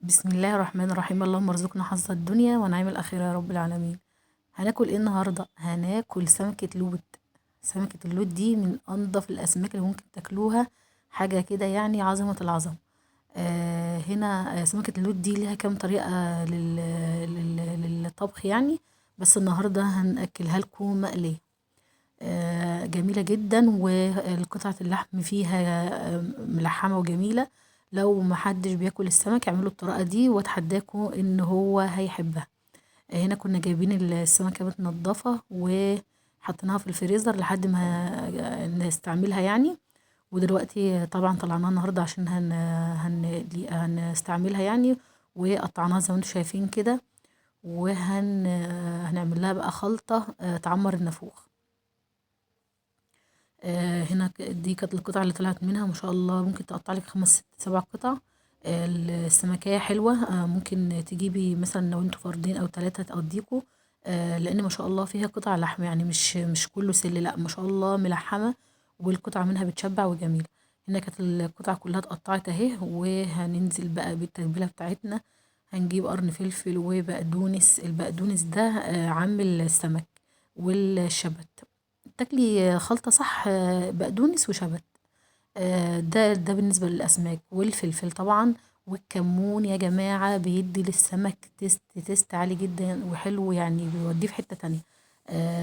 بسم الله الرحمن الرحيم. اللهم ارزقنا حظ الدنيا ونعيم الآخرة يا رب العالمين. هناكل ايه النهاردة؟ هناكل سمكة لوت. سمكة اللوت دي من أنظف الأسماك اللي ممكن تاكلوها. حاجة كده يعني عظمة العظمة. هنا سمكة اللوت دي ليها كام طريقة للطبخ يعني. بس النهاردة هنأكلها لكم مقلية. جميلة جدا، والقطعة اللحم فيها ملحمة وجميلة. لو محدش بياكل السمك اعملوا الطريقة دي واتحداكوا ان هو هيحبها. هنا كنا جايبين السمكة متنضفة وحطيناها في الفريزر لحد ما نستعملها يعني. ودلوقتي طبعا طلعناها النهاردة عشان هنستعملها يعني. وقطعناها زي ما انتوا شايفين كده. هنعمل لها بقى خلطة تعمر النافوخ. هنا دي كانت القطع اللي طلعت منها ما شاء الله، ممكن تقطع لك 5 6 7 قطع. السمكية حلوة. ممكن تجيبي مثلا لو انتوا فردين او 3 تقضيكوا. لان ما شاء الله فيها قطع لحم يعني مش كله سل، لا ما شاء الله ملحمة. والقطعة منها بتشبع وجميلة. هنا كانت القطع كلها اتقطعت اهي، وهننزل بقى بالتتبيلة بتاعتنا. هنجيب قرن فلفل وبقدونس. البقدونس ده عامل السمك والشبت. تاكلي خلطة صح، بقدونس وشبت. ده بالنسبة للأسماك، والفلفل طبعا. والكمون يا جماعة بيدي للسمك تيست عالي جدا وحلو يعني بيوديه في حتة تانية.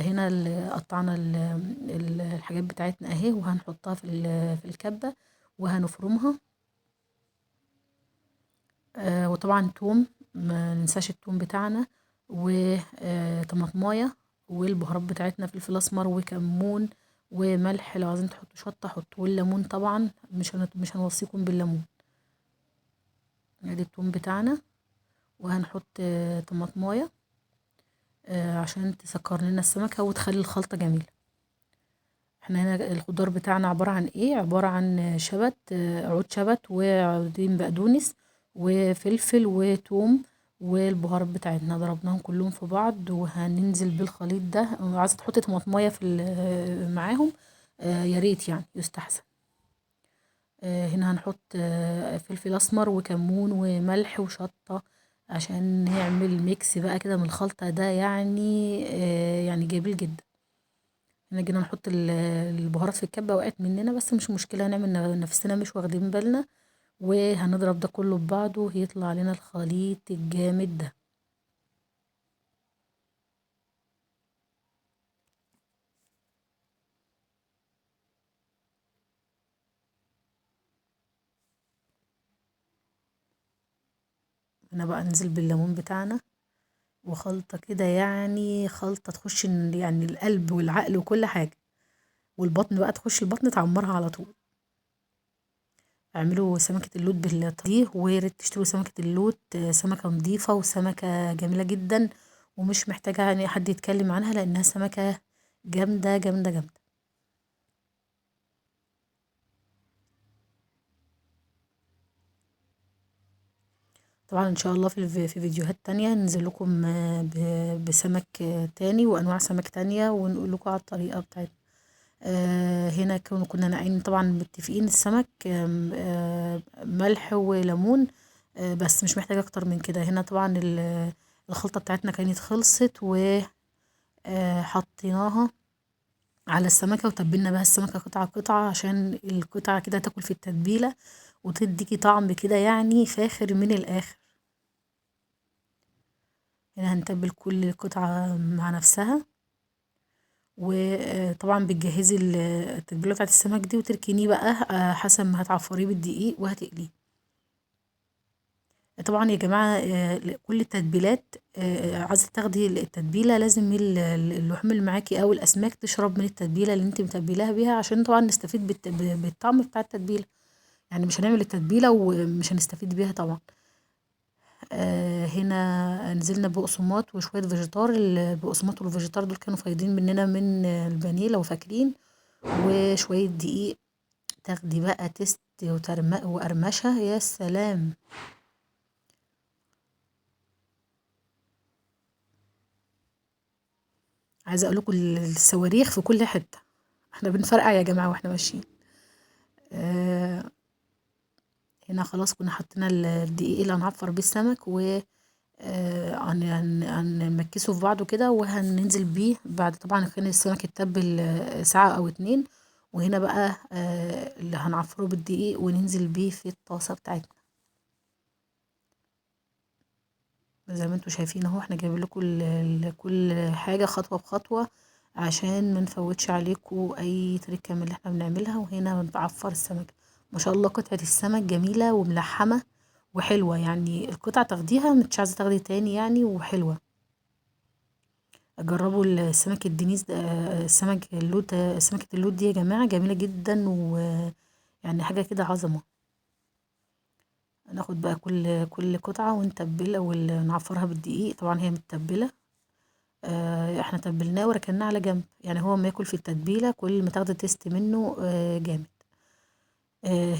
هنا قطعنا الحاجات بتاعتنا اهي، وهنحطها في الكبة وهنفرمها. وطبعا توم، ما ننساش التوم بتاعنا. وطماطمايه. والبهارات بتاعتنا فلفل اسمر وكمون وملح. لو عايزين تحطوا شطه حطوا، والليمون طبعا مش هنوصيكم بالليمون. ادي التوم بتاعنا. وهنحط طماطمايه عشان تسكر لنا السمكه وتخلي الخلطه جميله. احنا هنا الخضار بتاعنا عبارة عن ايه؟ عبارة عن شبت، عود شبت وعودين بقدونس وفلفل وتوم. والبهارات بتاعتنا ضربناهم كلهم في بعض، وهننزل بالخليط ده. عايزة تحطي طماطمية معاهم يا ريت يعني يستحسن. هنا هنحط فلفل اسمر وكمون وملح وشطة عشان نعمل ميكس بقى كده من الخلطة ده يعني. يعني جميل جدا. احنا جينا نحط البهارات في الكبة وقعت مننا، بس مش مشكلة، هنعمل نفسنا مش واخدين بالنا. وهنضرب ده كله ببعضه يطلع لنا الخليط الجامد ده. هنا بقى ننزل بالليمون بتاعنا. وخلطة كده يعني خلطة تخش يعني القلب والعقل وكل حاجة. والبطن بقى تخش البطن تعمرها على طول. اعملوا سمكة اللوت بالطريقة دي، ويا ريت تشتروا سمكة اللوت. سمكة نظيفة وسمكة جميلة جدا. ومش محتاجة يعني حد يتكلم عنها لأنها سمكة جامدة جامدة جامدة. طبعا ان شاء الله في فيديوهات تانية ننزل لكم بسمك تاني وانواع سمك تانية ونقول لكم على الطريقة بتاعتنا. هنا كنا ناقعين طبعا متفقين السمك ملح وليمون. بس مش محتاجة اكتر من كده. هنا طبعا الخلطة بتاعتنا كانت خلصت وحطيناها على السمكة وتبلنا بها السمكة قطعة قطعة عشان القطعة كده تاكل في التتبيلة وتديكي طعم كده يعني فاخر من الآخر. هنا هنتبل كل قطعة مع نفسها. وطبعا بتجهزي التتبيله بتاعت السمك دي وتركنيه بقى حسب ما هتعفريه بالدقيق وهتقليه. طبعا يا جماعة كل التتبيلات عايزة تاخدي التتبيلة لازم اللحوم اللي معاكي او الاسماك تشرب من التتبيلة اللي انت متبلاها بيها عشان طبعا نستفيد بالطعم بتاع التتبيلة. يعني مش هنعمل التتبيلة ومش هنستفيد بيها طبعا. هنا نزلنا بقسماط وشوية فيجيتار. البقسماط والفيجيتار دول كانوا فايضين مننا من البانيه لو فاكرين. وشوية دقيق. تاخدي بقى تست وقرمشة يا سلام. عايزة اقول لكم الصواريخ في كل حتة. احنا بنفرقع يا جماعة واحنا ماشيين. آه هنا خلاص كنا حطينا الدقيق اللي هنعفر بيه السمك و هنمكسه في بعضه كده، وهننزل بيه بعد طبعا كان السمك يتبل ساعة او اتنين. وهنا بقى اللي هنعفره بالدقيق وننزل بيه في الطاسة بتاعتنا. زي ما انتوا شايفين اهو، احنا جايبين لكم كل حاجة خطوة بخطوة عشان ما نفوتش عليكم اي تركة من اللي احنا بنعملها. وهنا بنعفر السمك، ما شاء الله قطعة السمك جميلة وملحمة وحلوة، يعني القطعة تاخديها مش عايزة تاخدي تاني يعني، وحلوة. جربوا السمك الدنيس ده، السمك اللود، سمكة اللود دي يا جماعة جميلة جدا، ويعني حاجة كده عظمة. ناخد بقى كل قطعة ونتبلها ونعفرها بالدقيق، طبعا هي متبلة. احنا تبلناه وركناه على جنب، يعني هو ما ياكل في التتبيلة كل ما تاخدي تيست منه جامد.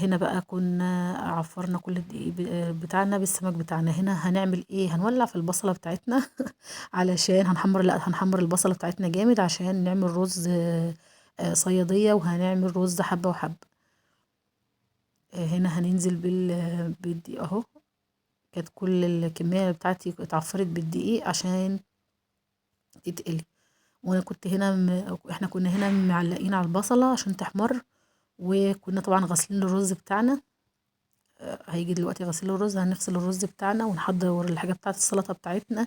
هنا بقى كنا عفرنا كل الدقيق بتاعنا بالسمك بتاعنا. هنا هنعمل ايه؟ هنولع في البصلة بتاعتنا علشان هنحمر البصلة بتاعتنا جامد عشان نعمل رز صيادية، وهنعمل رز حبة وحبة. هنا هننزل بالدقيق اهو. كانت كل الكمية بتاعتي اتعفرت بالدقيق عشان تتقلي. وانا كنت هنا احنا كنا هنا معلقين على البصلة عشان تحمر. وكنا طبعا غاسلين الرز بتاعنا. هيجي دلوقتي غسيل الرز، هنغسل الرز بتاعنا ونحضر الحاجة بتاعة السلطة بتاعتنا،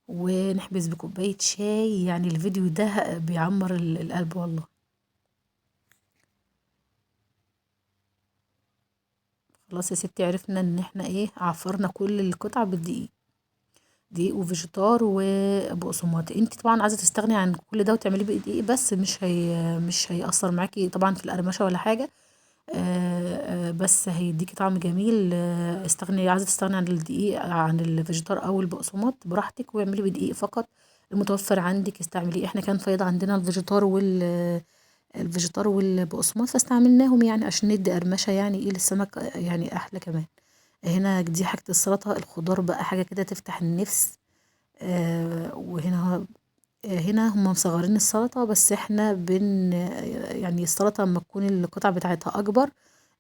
ونحبس بكوباية شاي. يعني الفيديو ده بيعمر القلب والله. خلاص يا ستي، عرفنا ان احنا ايه، عفرنا كل القطع بالدقيق، دقيق وفيجيتار وبقسماط. انت طبعا عايزه تستغني عن كل ده وتعمليه بدقيق بس، مش هيأثر معاكي طبعا في القرمشه ولا حاجه. بس هيديكي طعم جميل. عايزه تستغني عن الدقيق عن الفيجيتار او البقسماط براحتك، واعملي بدقيق فقط المتوفر عندك استعمليه. احنا كان فايض عندنا الفيجيتار والبقسماط فاستعملناهم، يعني عشان ندي قرمشه يعني ايه للسمك، يعني احلى كمان. هنا دي حاجه السلطه، الخضار بقى حاجه كده تفتح النفس. وهنا هنا هم مصغرين السلطة، بس احنا يعني السلطة لما تكون القطع بتاعتها اكبر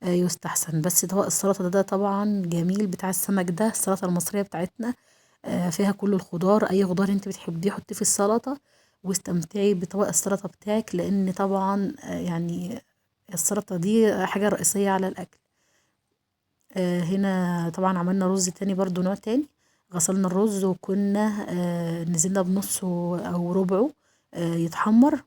يستحسن. بس طبق السلطة ده طبعا جميل، بتاع السمك ده السلطة المصرية بتاعتنا فيها كل الخضار، اي خضار انت بتحبيه حطيه في السلطة واستمتعي بطبق السلطة بتاعك، لان طبعا يعني السلطة دي حاجة رئيسية على الاكل. هنا طبعا عملنا رز تاني برضو نوع تاني. غسلنا الرز وكنا نزلنا بنصه او ربعه يتحمر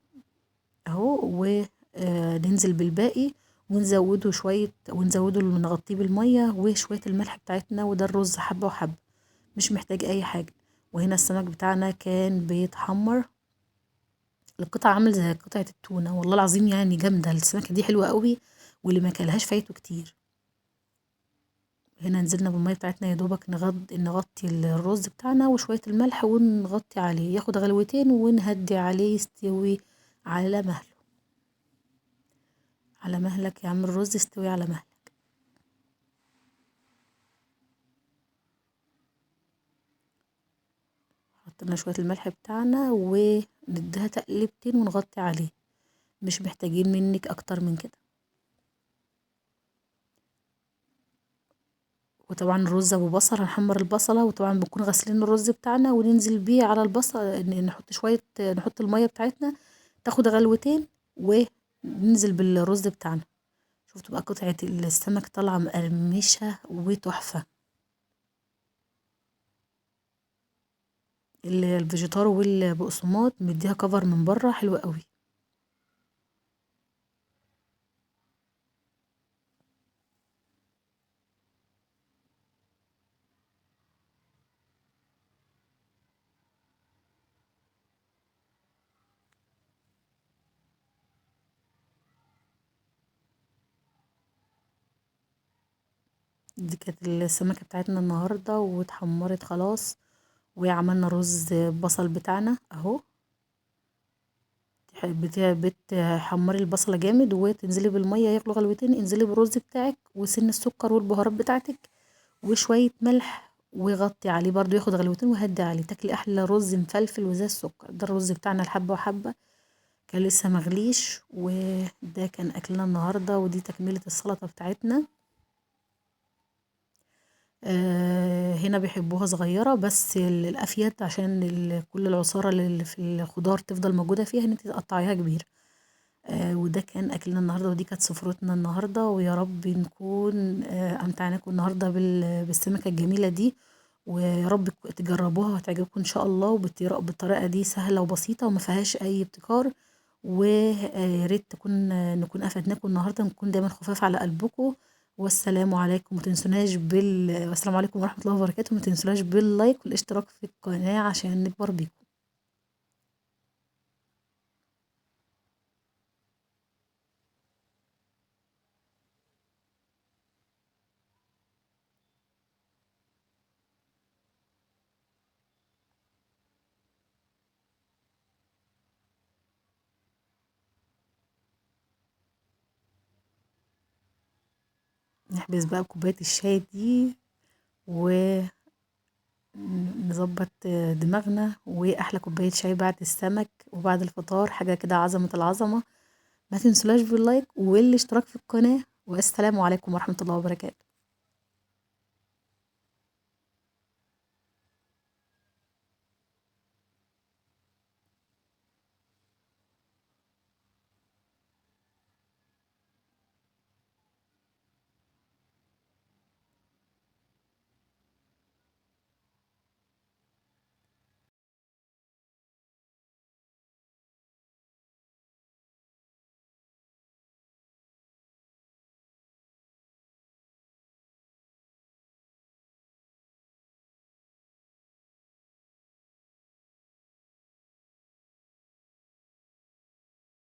اهو، وننزل بالباقي ونزوده شوية، نغطيه بالمية وشوية الملح بتاعتنا، وده الرز حبة وحبة مش محتاج اي حاجة. وهنا السمك بتاعنا كان بيتحمر، القطعة عامل زي قطعة التونة والله العظيم، يعني جامدة السمكة دي، حلوة قوي، واللي ما كلهاش فايته كتير. هنا نزلنا بالمية بتاعتنا يا دوبك نغطي الرز بتاعنا وشوية الملح ونغطي عليه ياخد غلوتين، ونهدي عليه يستوي على مهله. على مهلك يا عم، الرز يستوي على مهلك. حطينا شوية الملح بتاعنا ونديها تقلبتين ونغطي عليه، مش محتاجين منك اكتر من كده. وطبعا الرز ابو بصل هنحمر البصلة، وطبعا بنكون غاسلين الرز بتاعنا وننزل بيه على البصل، نحط المية بتاعتنا تاخد غلوتين وننزل بالرز بتاعنا. شفتوا بقى قطعة السمك طالعة مقرمشة وتحفة. الفيجيتار والبقسماط مديها كفر من بره حلوة قوي. دي كانت السمكة بتاعتنا النهاردة واتحمرت خلاص. وعملنا رز بصل بتاعنا اهو. بتحمري البصلة جامد وتنزلي بالمية ياكلوا غلوتين، انزلي بالرز بتاعك وسن السكر والبهارات بتاعتك وشوية ملح، وغطي عليه برضو ياخد غلوتين، وهدي عليه تاكلي احلى رز مفلفل وزي السكر. ده الرز بتاعنا الحبة وحبة، كان لسه مغليش. وده كان اكلنا النهاردة، ودي تكملة السلطة بتاعتنا. هنا بيحبوها صغيرة، بس الأفيد عشان كل العصارة اللي في الخضار تفضل موجودة فيها ان انت تقطعيها كبيرة. وده كان أكلنا النهاردة، ودي كانت سفرتنا النهاردة، ويا رب نكون أمتعناكم النهاردة بالسمكة الجميلة دي، ويا رب تجربوها وهتعجبكم إن شاء الله. بالطريقة دي سهلة وبسيطة وما فيهاش أي ابتكار، ويا ريت نكون أفدناكم النهاردة، نكون دايما خفاف على قلبكم. والسلام عليكم، والسلام عليكم ورحمة الله وبركاته. ما تنسوناش باللايك والاشتراك في القناة عشان نكبر بيكم. نحبس بقى كوباية الشاي دي ونظبط دماغنا، وأحلى كوباية شاي بعد السمك وبعد الفطار، حاجة كده عظمة العظمة. ما تنسولاش باللايك والاشتراك في القناة، والسلام عليكم ورحمة الله وبركاته.